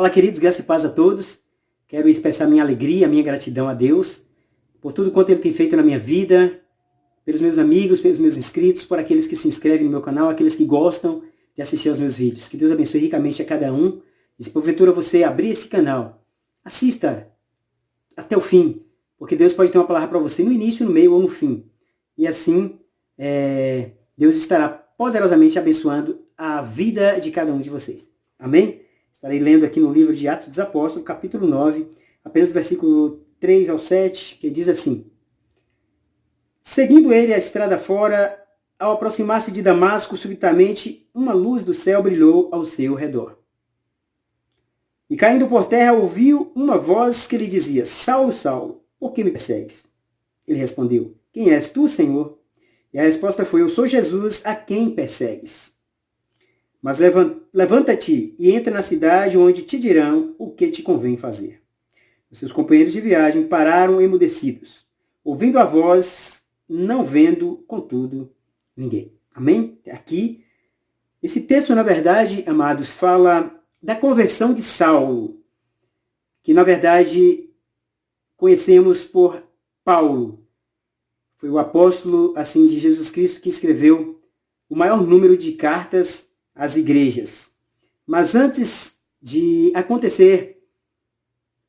Olá, queridos, graça e paz a todos. Quero expressar minha alegria, minha gratidão a Deus por tudo quanto Ele tem feito na minha vida, pelos meus amigos, pelos meus inscritos, por aqueles que se inscrevem no meu canal, aqueles que gostam de assistir aos meus vídeos. Que Deus abençoe ricamente a cada um. E se porventura você abrir esse canal, assista até o fim, porque Deus pode ter uma palavra para você no início, no meio ou no fim. E assim, Deus estará poderosamente abençoando a vida de cada um de vocês. Amém? Estarei lendo aqui no livro de Atos dos Apóstolos, capítulo 9, apenas do versículo 3 ao 7, que diz assim: Seguindo ele a estrada fora, ao aproximar-se de Damasco, subitamente uma luz do céu brilhou ao seu redor. E caindo por terra, ouviu uma voz que lhe dizia: Saulo, Saulo, por que me persegues? Ele respondeu: Quem és tu, Senhor? E a resposta foi: Eu sou Jesus, a quem persegues. Mas levanta-te e entra na cidade, onde te dirão o que te convém fazer. Os seus companheiros de viagem pararam emudecidos, ouvindo a voz, não vendo, contudo, ninguém. Amém? Aqui, esse texto, na verdade, amados, fala da conversão de Saulo, que, na verdade, conhecemos por Paulo. Foi o apóstolo, assim, de Jesus Cristo que escreveu o maior número de cartas às igrejas. Mas antes de acontecer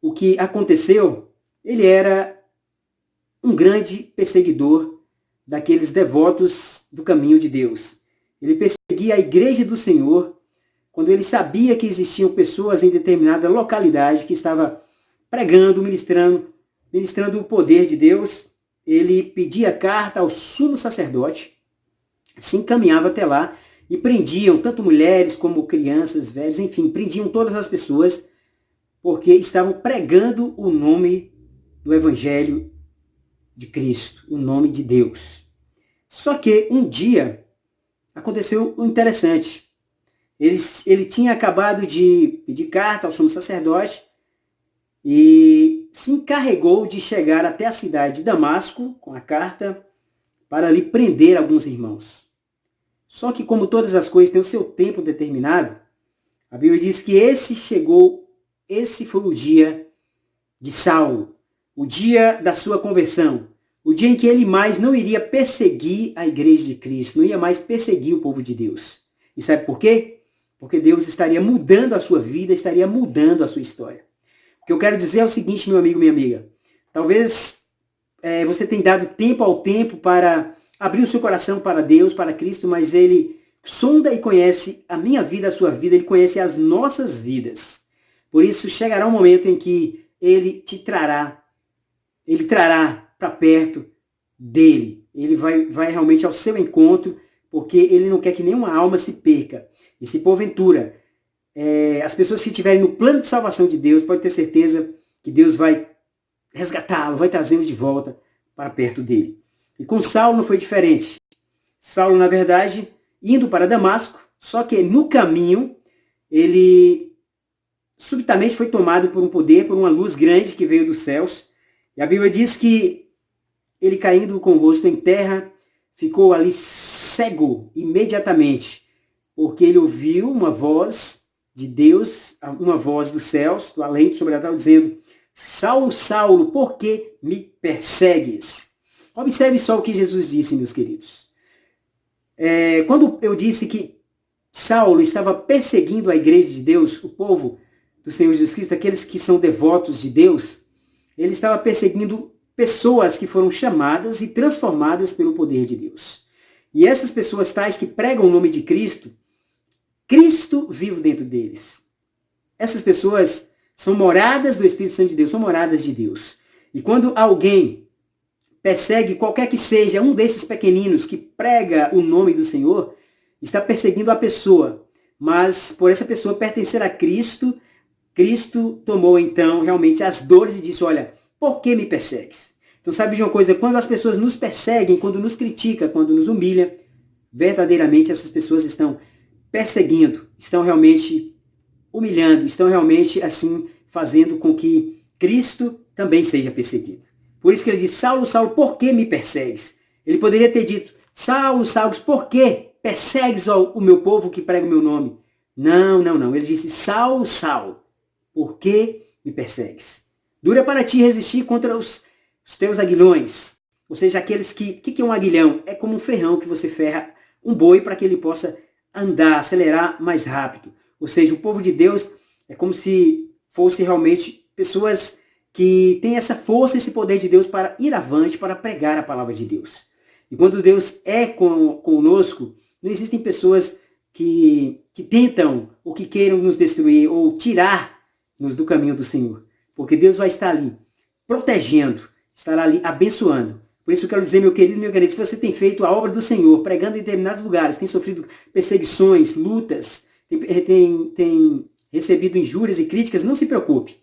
o que aconteceu, ele era um grande perseguidor daqueles devotos do caminho de Deus. Ele perseguia a igreja do Senhor quando ele sabia que existiam pessoas em determinada localidade que estavam pregando, ministrando o poder de Deus. Ele pedia carta ao sumo sacerdote, se encaminhava até lá e prendiam tanto mulheres como crianças, velhos, enfim, prendiam todas as pessoas porque estavam pregando o nome do Evangelho de Cristo, o nome de Deus. Só que um dia aconteceu o interessante. Ele tinha acabado de pedir carta ao sumo sacerdote e se encarregou de chegar até a cidade de Damasco com a carta para ali prender alguns irmãos. Só que, como todas as coisas têm o seu tempo determinado, a Bíblia diz que esse foi o dia de Saulo, o dia da sua conversão, o dia em que ele mais não iria perseguir a igreja de Cristo, não ia mais perseguir o povo de Deus. E sabe por quê? Porque Deus estaria mudando a sua vida, estaria mudando a sua história. O que eu quero dizer é o seguinte, meu amigo, minha amiga. Talvez você tenha dado tempo ao tempo para abrir o seu coração para Deus, para Cristo, mas Ele sonda e conhece a minha vida, a sua vida, Ele conhece as nossas vidas. Por isso, chegará um momento em que Ele trará para perto dele. Ele vai realmente ao seu encontro, porque Ele não quer que nenhuma alma se perca. E se porventura as pessoas que estiverem no plano de salvação de Deus, pode ter certeza que Deus vai resgatá-lo, vai trazê-lo de volta para perto dele. E com Saulo não foi diferente. Saulo, na verdade, indo para Damasco, só que no caminho, ele subitamente foi tomado por um poder, por uma luz grande que veio dos céus. E a Bíblia diz que ele, caindo com o rosto em terra, ficou ali cego imediatamente, porque ele ouviu uma voz de Deus, uma voz dos céus, do além, do sobrenatural, dizendo: Saulo, Saulo, por que me persegues? Observe só o que Jesus disse, meus queridos. Quando eu disse que Saulo estava perseguindo a igreja de Deus, o povo do Senhor Jesus Cristo, aqueles que são devotos de Deus, ele estava perseguindo pessoas que foram chamadas e transformadas pelo poder de Deus. E essas pessoas tais que pregam o nome de Cristo, Cristo vive dentro deles. Essas pessoas são moradas do Espírito Santo de Deus, são moradas de Deus. E quando alguém persegue qualquer que seja um desses pequeninos que prega o nome do Senhor, está perseguindo a pessoa. Mas por essa pessoa pertencer a Cristo, Cristo tomou então realmente as dores e disse: olha, por que me persegues? Então sabe de uma coisa, quando as pessoas nos perseguem, quando nos criticam, quando nos humilham, verdadeiramente essas pessoas estão perseguindo, estão realmente humilhando, estão realmente assim fazendo com que Cristo também seja perseguido. Por isso que ele diz: Saulo, Saulo, por que me persegues? Ele poderia ter dito: Saulo, Saulo, por que persegues o meu povo que prega o meu nome? Não. Ele disse: Saulo, Saulo, por que me persegues? Dura para ti resistir contra os teus aguilhões. Ou seja, aqueles que... O que é um aguilhão? É como um ferrão que você ferra um boi para que ele possa andar, acelerar mais rápido. Ou seja, o povo de Deus é como se fosse realmente pessoas que têm essa força, esse poder de Deus para ir avante, para pregar a palavra de Deus. E quando Deus é conosco, não existem pessoas que tentam ou que queiram nos destruir ou tirar-nos do caminho do Senhor. Porque Deus vai estar ali protegendo, estará ali abençoando. Por isso eu quero dizer, meu querido, meu querido, se você tem feito a obra do Senhor, pregando em determinados lugares, tem sofrido perseguições, lutas, tem recebido injúrias e críticas, não se preocupe.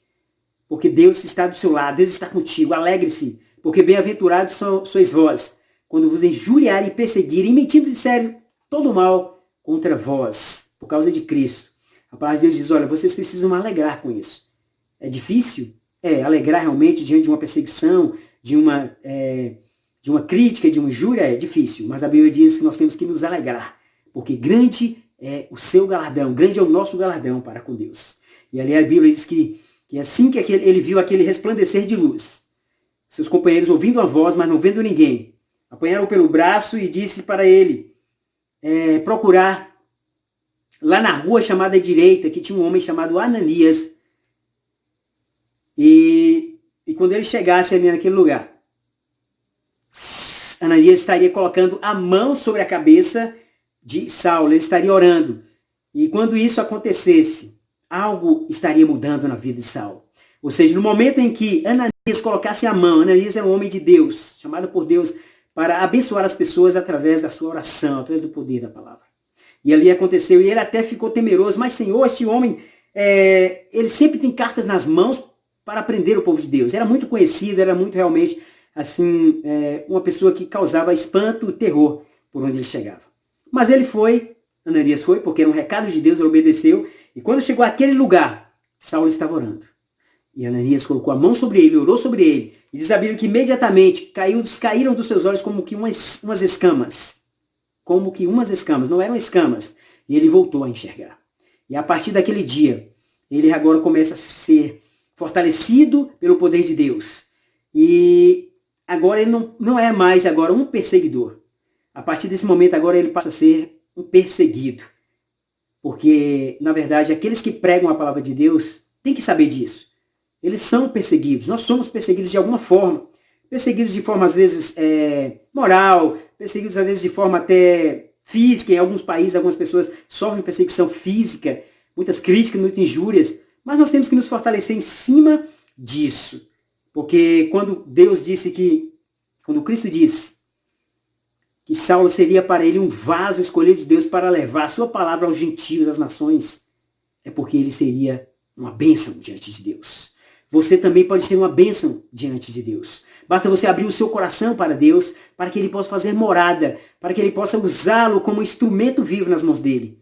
Porque Deus está do seu lado, Deus está contigo, alegre-se, porque bem-aventurados sois vós, quando vos injuriarem e perseguirem, mentindo disserem todo mal contra vós, por causa de Cristo. A palavra de Deus diz, olha, vocês precisam alegrar com isso. É difícil? Alegrar realmente diante de uma perseguição, de uma crítica, de uma injúria, é difícil. Mas a Bíblia diz que nós temos que nos alegrar, porque grande é o seu galardão, grande é o nosso galardão para com Deus. E ali a Bíblia diz que assim que ele viu aquele resplandecer de luz, seus companheiros ouvindo a voz, mas não vendo ninguém, apanharam pelo braço e disse para ele procurar lá na rua chamada direita, que tinha um homem chamado Ananias. E quando ele chegasse ali naquele lugar, Ananias estaria colocando a mão sobre a cabeça de Saulo, ele estaria orando. E quando isso acontecesse, algo estaria mudando na vida de Saulo. Ou seja, no momento em que Ananias colocasse a mão, Ananias era um homem de Deus, chamado por Deus para abençoar as pessoas através da sua oração, através do poder da palavra. E ali aconteceu, e ele até ficou temeroso, mas Senhor, este homem, ele sempre tem cartas nas mãos para prender o povo de Deus. Era muito conhecido, era muito realmente, assim, uma pessoa que causava espanto e terror por onde ele chegava. Mas Ananias foi, porque era um recado de Deus, ele obedeceu, e quando chegou àquele lugar, Saulo estava orando. E Ananias colocou a mão sobre ele, orou sobre ele, e diz a Bíblia que imediatamente caíram dos seus olhos como que umas escamas. Como que umas escamas, não eram escamas. E ele voltou a enxergar. E a partir daquele dia, ele agora começa a ser fortalecido pelo poder de Deus. E agora ele não é mais agora um perseguidor. A partir desse momento agora ele passa a ser um perseguido. Porque, na verdade, aqueles que pregam a palavra de Deus têm que saber disso. Eles são perseguidos. Nós somos perseguidos de alguma forma. Perseguidos de forma, às vezes, moral. Perseguidos, às vezes, de forma até física. Em alguns países, algumas pessoas sofrem perseguição física. Muitas críticas, muitas injúrias. Mas nós temos que nos fortalecer em cima disso. Porque quando Cristo disse que Saulo seria para ele um vaso escolhido de Deus para levar a sua palavra aos gentios, às nações, é porque ele seria uma bênção diante de Deus. Você também pode ser uma bênção diante de Deus. Basta você abrir o seu coração para Deus, para que ele possa fazer morada, para que ele possa usá-lo como instrumento vivo nas mãos dele.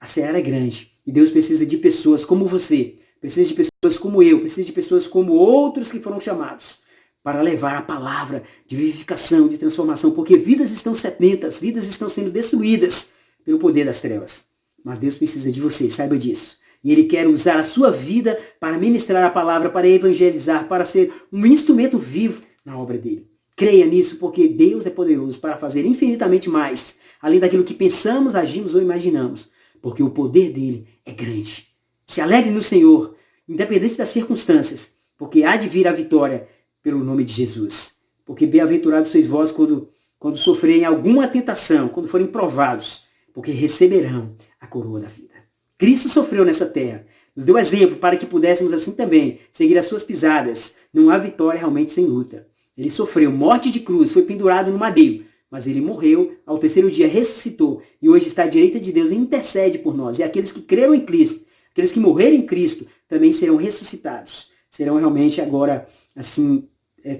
A seara é grande e Deus precisa de pessoas como você, precisa de pessoas como eu, precisa de pessoas como outros que foram chamados para levar a palavra de vivificação, de transformação, porque vidas estão sedentas, vidas estão sendo destruídas pelo poder das trevas. Mas Deus precisa de você, saiba disso. E Ele quer usar a sua vida para ministrar a palavra, para evangelizar, para ser um instrumento vivo na obra dele. Creia nisso, porque Deus é poderoso para fazer infinitamente mais, além daquilo que pensamos, agimos ou imaginamos, porque o poder dele é grande. Se alegre no Senhor, independente das circunstâncias, porque há de vir a vitória pelo nome de Jesus. Porque bem-aventurados sois vós quando sofrerem alguma tentação, quando forem provados, porque receberão a coroa da vida. Cristo sofreu nessa terra, nos deu exemplo para que pudéssemos assim também seguir as suas pisadas. Não há vitória realmente sem luta. Ele sofreu morte de cruz, foi pendurado no madeiro, mas ele morreu, ao terceiro dia ressuscitou e hoje está à direita de Deus e intercede por nós. E aqueles que creram em Cristo, aqueles que morreram em Cristo, também serão ressuscitados. Serão realmente agora, assim,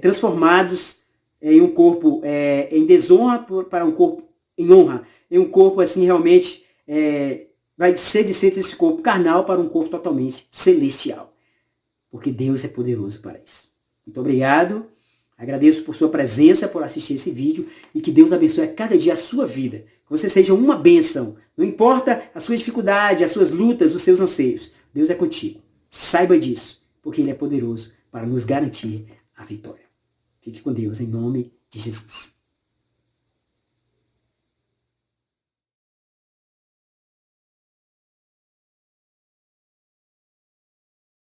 transformados em um corpo em desonra para um corpo em honra. Em um corpo, assim, realmente vai ser desfeito esse corpo carnal para um corpo totalmente celestial. Porque Deus é poderoso para isso. Muito obrigado. Agradeço por sua presença, por assistir esse vídeo e que Deus abençoe a cada dia a sua vida. Que você seja uma bênção. Não importa a sua dificuldade, as suas lutas, os seus anseios. Deus é contigo. Saiba disso, porque Ele é poderoso para nos garantir a vitória. Fique com Deus, em nome de Jesus.